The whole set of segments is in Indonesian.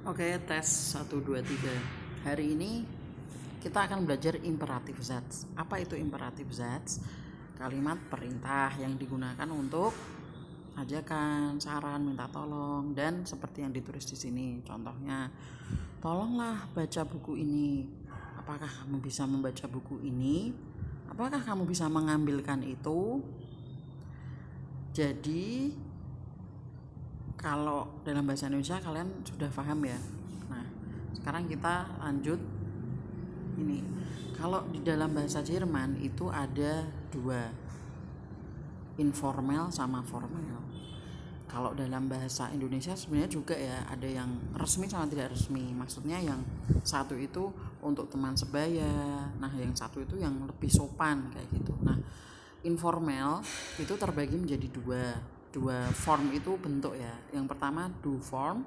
Oke, tes 1, 2, 3. Hari ini kita akan belajar imperatif zat. Apa itu imperatif zat? Kalimat perintah yang digunakan untuk ajakan, saran, minta tolong, dan seperti yang ditulis di sini. Contohnya, tolonglah baca buku ini. Apakah kamu bisa membaca buku ini? Apakah kamu bisa mengambilkan itu? Jadi kalau dalam bahasa Indonesia kalian sudah paham ya. Nah, sekarang kita lanjut ini. Kalau di dalam bahasa Jerman itu ada dua, informal sama formal. Kalau dalam bahasa Indonesia sebenarnya juga ya, ada yang resmi sama tidak resmi. Maksudnya yang satu itu untuk teman sebaya, nah yang satu itu yang lebih sopan kayak gitu. Nah, informal itu terbagi menjadi dua form itu bentuk ya. Yang pertama do form,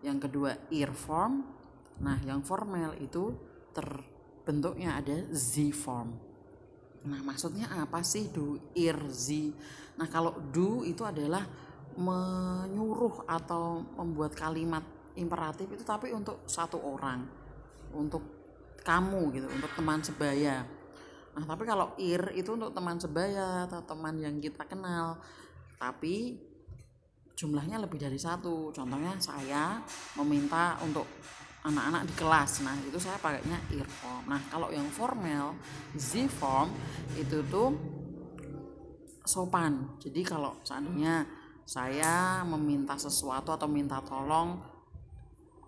yang kedua ear form. Nah, yang formal itu terbentuknya ada z form. Nah, maksudnya apa sih do, ear, z? Nah, kalau do itu adalah menyuruh atau membuat kalimat imperatif itu tapi untuk satu orang, untuk kamu gitu, untuk teman sebaya. Nah, tapi kalau ear itu untuk teman sebaya atau teman yang kita kenal, tapi jumlahnya lebih dari satu. Contohnya saya meminta untuk anak-anak di kelas, nah itu saya pakainya ear form. Nah, kalau yang formal z form itu tuh sopan. Jadi kalau seandainya saya meminta sesuatu atau minta tolong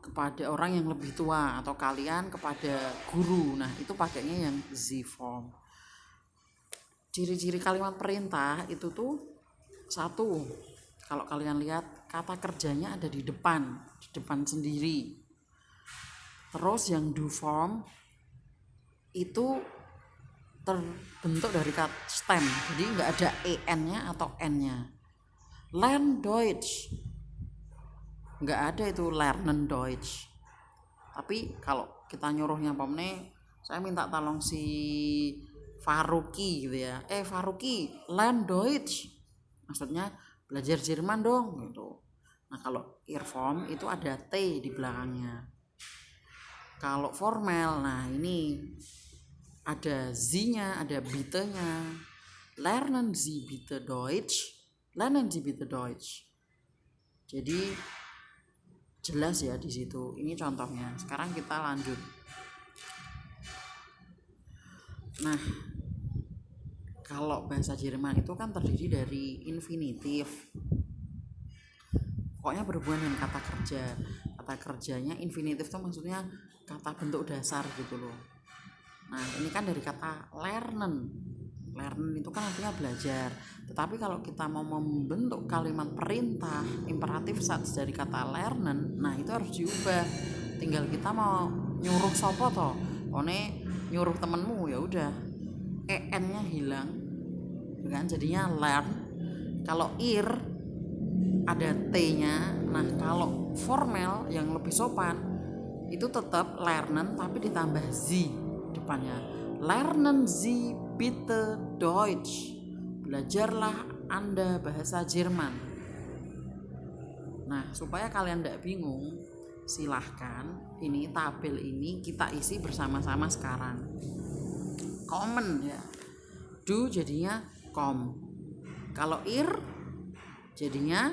kepada orang yang lebih tua atau kalian kepada guru, nah itu pakainya yang z form. Ciri-ciri kalimat perintah itu tuh satu, kalau kalian lihat kata kerjanya ada di depan sendiri. Terus yang do form itu terbentuk dari kata stem, jadi nggak ada en-nya atau n-nya. Lern Deutsch, nggak ada itu lernen Deutsch. Tapi kalau kita nyuruhnya pomne, saya minta tolong si Faruki gitu ya. Faruki, lern Deutsch. Maksudnya belajar Jerman dong gitu. Nah, kalau earform itu ada T di belakangnya. Kalau formal, nah ini ada Z-nya, ada bitte-nya. Lernen Sie bitte Deutsch. Lernen Sie bitte Deutsch. Jadi jelas ya di situ. Ini contohnya. Sekarang kita lanjut. Nah, kalau bahasa Jerman itu kan terdiri dari infinitif. Pokoknya berhubungan dengan kata kerja. Kata kerjanya infinitif itu maksudnya kata bentuk dasar gitu loh. Nah, ini kan dari kata lernen. Lernen itu kan artinya belajar. Tetapi kalau kita mau membentuk kalimat perintah imperatif zat dari kata lernen, nah itu harus diubah. Tinggal kita mau nyuruh sopo toh. One nyuruh temenmu, ya udah. En-nya hilang. Kan jadinya learn. Kalau ear ada T-nya. Nah, kalau formal yang lebih sopan itu tetap lernen tapi ditambah Z depannya. Lernen Sie bitte Deutsch. Belajarlah Anda bahasa Jerman. Nah, supaya kalian tidak bingung, silahkan ini tabel ini kita isi bersama-sama sekarang. Common ya. Do jadinya com. Kalau ear jadinya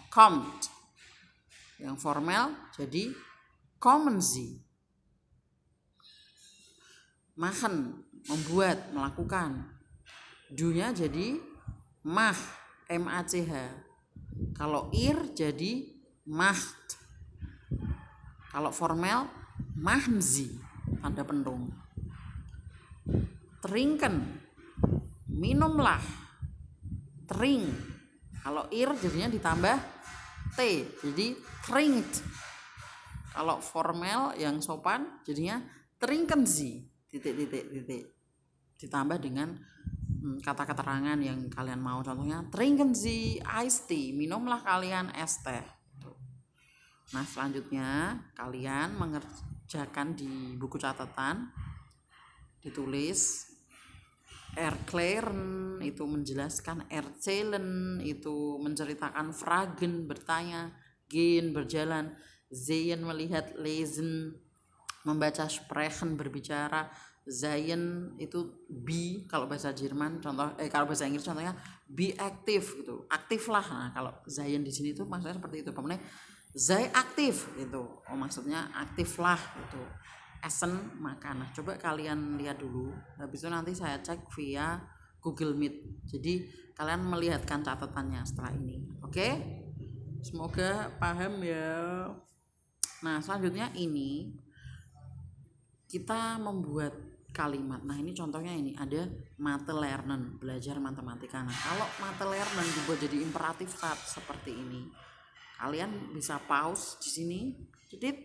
kommt. Yang formal jadi kommen Sie. Machen, membuat, melakukan. Do-nya jadi mach, M-A-C-H. Kalau ear jadi macht. Kalau formal machen Sie, tanda pentung. Trinken, minumlah. Trink. Kalau ear jadinya ditambah T, jadi trinkt. Kalau formal yang sopan jadinya trinken Sie, titik. Ditambah dengan kata keterangan yang kalian mau. Contohnya trinken Sie iced tea, minumlah kalian es teh. Nah, selanjutnya kalian mengerjakan di buku catatan, ditulis erklären itu menjelaskan, erzählen itu menceritakan, fragen bertanya, gehen berjalan, sehen melihat, lesen membaca, sprechen berbicara, sein itu be kalau bahasa Jerman, kalau bahasa Inggris contohnya be aktif gitu, aktif lah. Nah, kalau sein di sini tuh maksudnya seperti itu, pokoknya sei aktif gitu, maksudnya aktif lah gitu. Essen makan. Nah, coba kalian lihat dulu, habis itu nanti saya cek via Google Meet, jadi kalian melihatkan catatannya setelah ini. Oke, semoga paham ya. Nah, selanjutnya ini kita membuat kalimat. Nah, ini contohnya, ini ada Mathe lernen, belajar matematika. Nah, kalau Mathe lernen dibuat jadi imperatif seperti ini, kalian bisa pause di sini, jedit.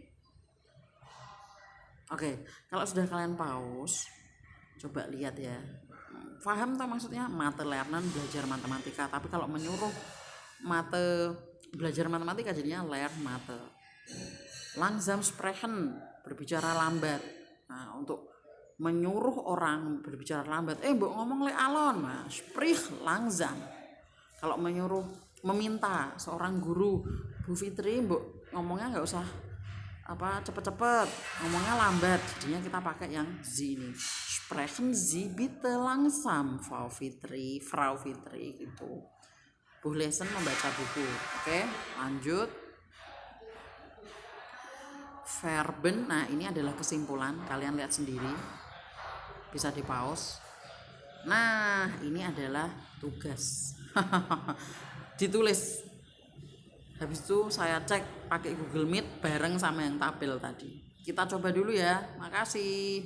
Oke, kalau sudah kalian pause, coba lihat ya, paham tak maksudnya Mathe lernen, belajar matematika. Tapi kalau menyuruh Mathe belajar matematika jadinya lernen Mathe. Langsam sprechen, berbicara lambat. Nah, untuk menyuruh orang berbicara lambat, mbok ngomong le alon, nah, sprich langsam. Kalau menyuruh, meminta seorang guru, Bu Fitri mbok ngomongnya nggak usah cepet-cepet, ngomongnya lambat, jadinya kita pakai yang Sie ini, sprechen Sie bitte langsam Frau Fitri gitu. Bu Lesen membaca buku. Oke, lanjut. Verben, nah ini adalah kesimpulan, kalian lihat sendiri, bisa di pause. Nah, ini adalah tugas. Ditulis. Habis itu saya cek pakai Google Meet bareng sama yang tabel tadi. Kita coba dulu ya. Makasih.